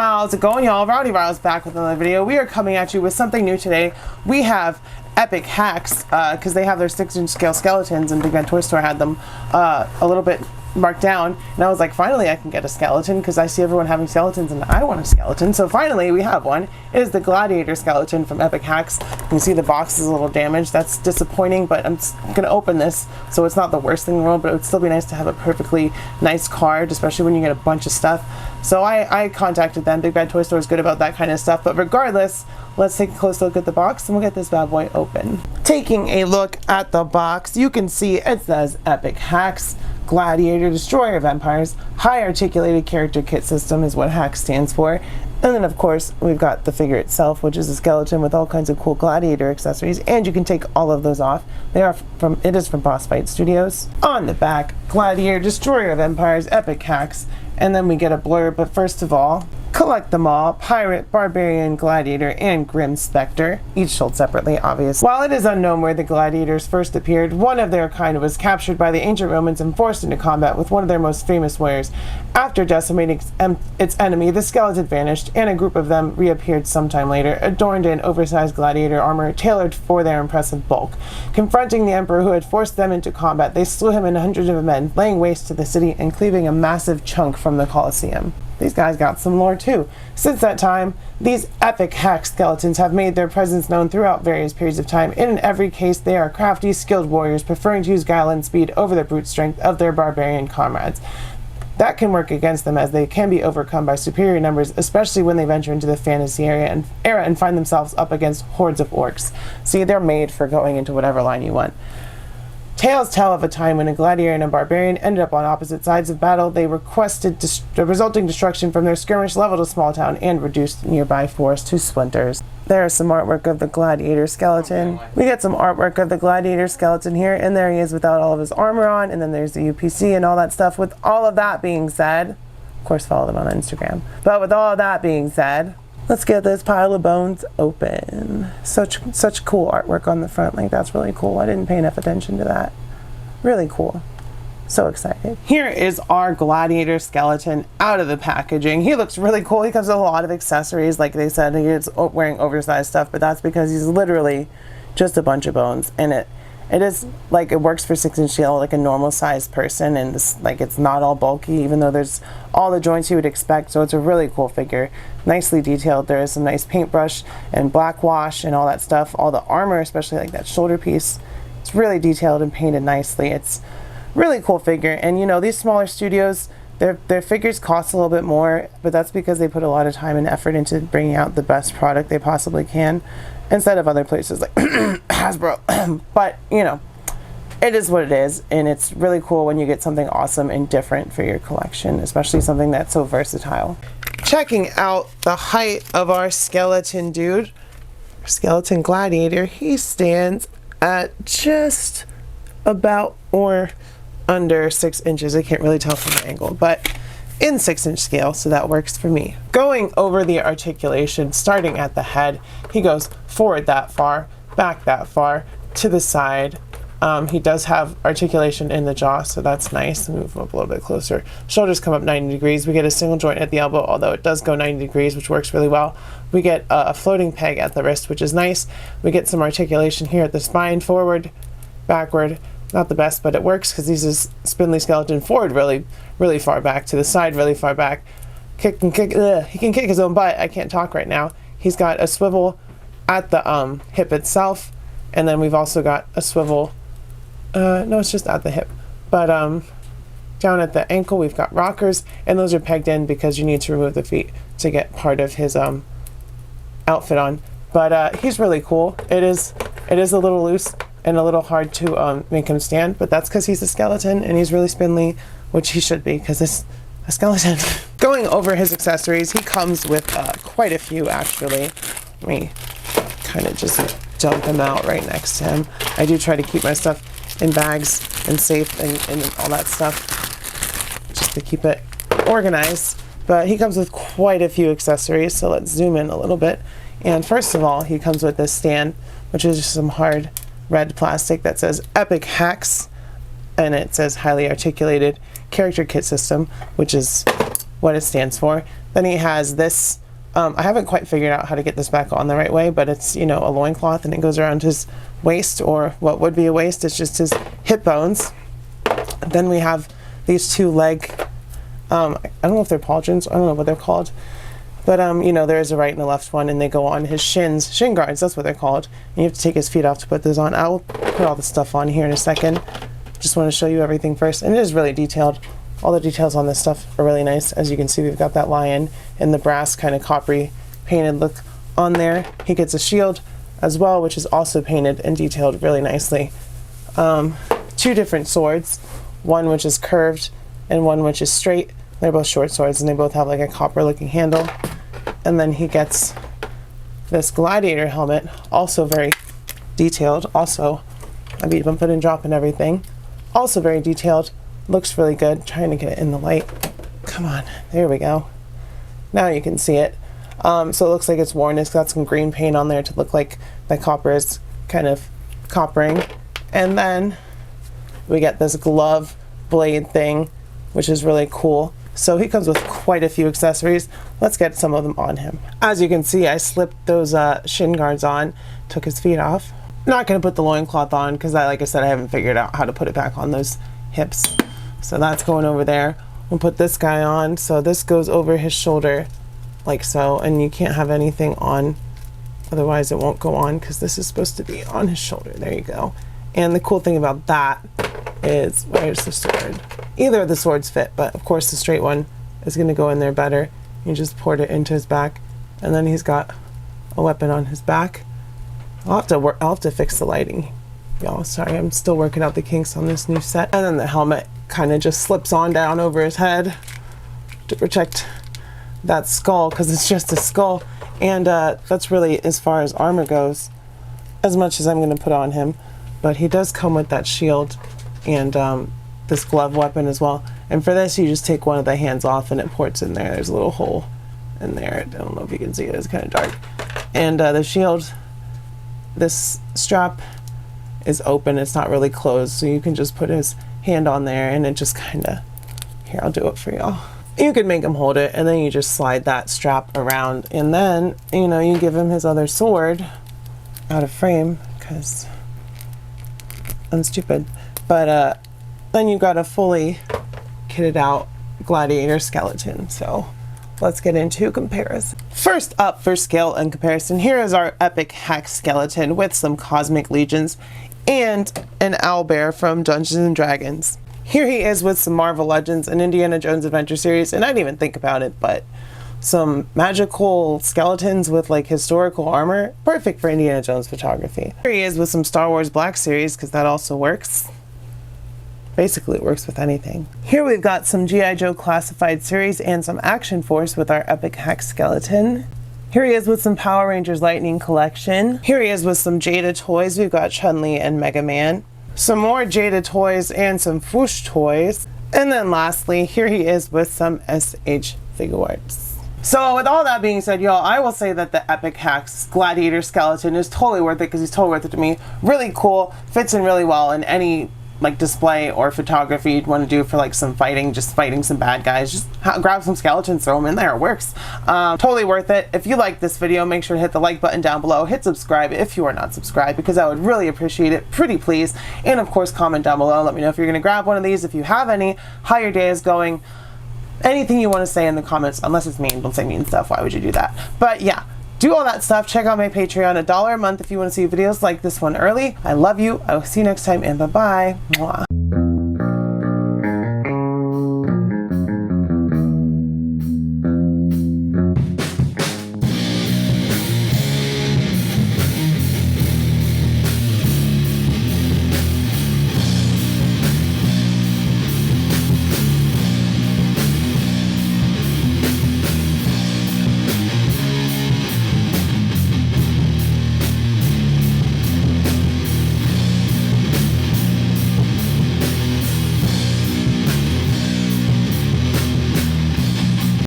How's it going, y'all? Rowdy Riles back with another video. We are coming at you with something new today. We have epic hacks because they have their 6-inch scale skeletons, and Big Bad Toy Store had them a little bit marked down, and I was like, finally I can get a skeleton because I see everyone having skeletons and I want a skeleton. So finally we have one. It is the Gladiator skeleton from Epic Hacks. You can see the box is a little damaged. That's disappointing, but I'm gonna open this, so it's not the worst thing in the world, but it would still be nice to have a perfectly nice card, especially when you get a bunch of stuff. So I contacted them. Big Bad Toy Store is good about that kind of stuff, but regardless, let's take a close look at the box and we'll get this bad boy open. Taking a look at the box, you can see it says Epic Hacks, Gladiator, Destroyer of Empires. High Articulated Character Kit System is what HACK stands for. And then of course we've got the figure itself, which is a skeleton with all kinds of cool Gladiator accessories, and you can take all of those off. It is from Boss Fight Studios. On the back, Gladiator, Destroyer of Empires, Epic Hacks, and then we get a blurb, but first of all, collect them all: Pirate, Barbarian, Gladiator, and Grim Spectre, each sold separately, obviously. While it is unknown where the Gladiators first appeared, one of their kind was captured by the ancient Romans and forced into combat with one of their most famous warriors. After decimating its enemy, the skeleton vanished, and a group of them reappeared sometime later, adorned in oversized gladiator armor tailored for their impressive bulk. Confronting the emperor who had forced them into combat, they slew him and hundreds of men, laying waste to the city and cleaving a massive chunk from the Colosseum. These guys got some lore too. Since that time, these epic hack skeletons have made their presence known throughout various periods of time, and in every case they are crafty, skilled warriors preferring to use guile and speed over the brute strength of their barbarian comrades. That can work against them, as they can be overcome by superior numbers, especially when they venture into the fantasy era and find themselves up against hordes of orcs. See, they're made for going into whatever line you want. Tales tell of a time when a gladiator and a barbarian ended up on opposite sides of battle. They requested the resulting destruction from their skirmish, leveled a small town, and reduced nearby forests to splinters. There's some artwork of the gladiator skeleton. We get some artwork of the gladiator skeleton here, and there he is without all of his armor on, and then there's the UPC and all that stuff. With all of that being said, of course follow them on Instagram, but with all of that being said, let's get this pile of bones open. Such cool artwork on the front. Like, that's really cool. I didn't pay enough attention to that. Really cool. So excited. Here is our gladiator skeleton out of the packaging. He looks really cool. He comes with a lot of accessories. Like they said, he's wearing oversized stuff, but that's because he's literally just a bunch of bones. And it is like, it works for 6-inch scale like a normal sized person, and this, like, it's not all bulky, even though there's all the joints you would expect. So it's a really cool figure, nicely detailed. There is some nice paintbrush and black wash and all that stuff. All the armor, especially like that shoulder piece, it's really detailed and painted nicely. It's really cool figure. And you know, these smaller studios, their figures cost a little bit more, but that's because they put a lot of time and effort into bringing out the best product they possibly can, instead of other places like Hasbro. But you know, it is what it is, and it's really cool when you get something awesome and different for your collection, especially something that's so versatile. Checking out the height of our skeleton dude, skeleton gladiator, he stands at just about or under 6 inches. I can't really tell from the angle, but in 6-inch scale, so that works for me. Going over the articulation, starting at the head, he goes forward that far, back that far, to the side. He does have articulation in the jaw, so that's nice. Move him up a little bit closer. Shoulders come up 90 degrees. We get a single joint at the elbow, although it does go 90 degrees, which works really well. We get a floating peg at the wrist, which is nice. We get some articulation here at the spine, forward, backward. Not the best, but it works because he's a spindly skeleton. Forward really far back, to the side really far back. He can kick his own butt. I can't talk right now. He's got a swivel at the hip itself, and then we've also got a swivel, no, it's just at the hip, but down at the ankle we've got rockers, and those are pegged in because you need to remove the feet to get part of his outfit on. But he's really cool. It is a little loose and a little hard to make him stand, but that's because he's a skeleton and he's really spindly, which he should be because it's a skeleton. Going over his accessories, he comes with quite a few actually. Let me kind of just dump them out right next to him. I do try to keep my stuff in bags and safe and all that stuff, just to keep it organized. But he comes with quite a few accessories, so let's zoom in a little bit. And first of all, he comes with this stand, which is just some hard red plastic that says Epic Hacks, and it says Highly Articulated Character Kit System, which is what it stands for. Then he has this, I haven't quite figured out how to get this back on the right way, but it's, you know, a loincloth, and it goes around his waist, or what would be a waist. It's just his hip bones. Then we have these two leg, I don't know if they're pauldrons, I don't know what they're called, but you know, there is a right and a left one, and they go on his shins, shin guards, that's what they're called. And you have to take his feet off to put those on. I'll put all the stuff on here in a second. Just want to show you everything first, and it is really detailed. All the details on this stuff are really nice. As you can see, we've got that lion in the brass kind of coppery painted look on there. He gets a shield as well, which is also painted and detailed really nicely. Two different swords, one which is curved and one which is straight. They're both short swords, and they both have like a copper looking handle. And then he gets this gladiator helmet, also very detailed. Also, I've even put in drop and everything. Also very detailed. Looks really good. Trying to get it in the light. Come on, there we go. Now you can see it. So it looks like it's worn. It's got some green paint on there to look like the copper is kind of coppering. And then we get this glove blade thing, which is really cool. So he comes with quite a few accessories. Let's get some of them on him. As you can see, I slipped those shin guards on, took his feet off. Not going to put the loincloth on because, like I said, I haven't figured out how to put it back on those hips. So that's going over there. We'll put this guy on. So this goes over his shoulder like so, and you can't have anything on, otherwise it won't go on, because this is supposed to be on his shoulder. There you go. And the cool thing about that is, where's the sword? Either of the swords fit, but of course the straight one is going to go in there better. You just poured it into his back, and then he's got a weapon on his back. I'll have to fix the lighting, y'all. Sorry, I'm still working out the kinks on this new set. And then the helmet kind of just slips on down over his head to protect that skull, because it's just a skull. And that's really as far as armor goes, as much as I'm going to put on him. But he does come with that shield and this glove weapon as well. And for this, you just take one of the hands off and it ports in there. There's a little hole in there. I don't know if you can see it. It's kind of dark. And the shield, this strap is open. It's not really closed, so you can just put his hand on there, and it just kind of, here, I'll do it for y'all. You can make him hold it, and then you just slide that strap around, and then, you know, you give him his other sword out of frame, because I'm stupid. But then you've got a fully kitted out gladiator skeleton. So let's get into comparison. First up, for scale and comparison, here is our epic hack skeleton with some cosmic legions and an owlbear from Dungeons and Dragons. Here he is with some Marvel Legends and Indiana Jones Adventure series, and I didn't even think about it, but some magical skeletons with like historical armor, perfect for Indiana Jones photography. Here he is with some Star Wars Black Series, because that also works. Basically, it works with anything. Here we've got some G.I. Joe Classified Series and some Action Force with our epic hack skeleton. Here he is with some Power Rangers Lightning Collection. Here he is with some Jada toys. We've got Chun-Li and Mega Man. Some more Jada toys and some Fwoosh toys. And then lastly, here he is with some SH Figuarts. So with all that being said, y'all, I will say that the Epic Hacks Gladiator Skeleton is totally worth it, because he's totally worth it to me. Really cool, fits in really well in any like display or photography you'd want to do for like some fighting, just fighting some bad guys. Just grab some skeletons, throw them in there, it works. Totally worth it. If you like this video, make sure to hit the like button down below, hit subscribe if you are not subscribed, because I would really appreciate it, pretty please. And of course, comment down below, let me know if you're going to grab one of these, if you have any, how your day is going, anything you want to say in the comments. Unless it's mean, don't say mean stuff, why would you do that? But yeah, do all that stuff. Check out my Patreon, $1 a month if you want to see videos like this one early. I love you. I will see you next time, and bye-bye. Mwah.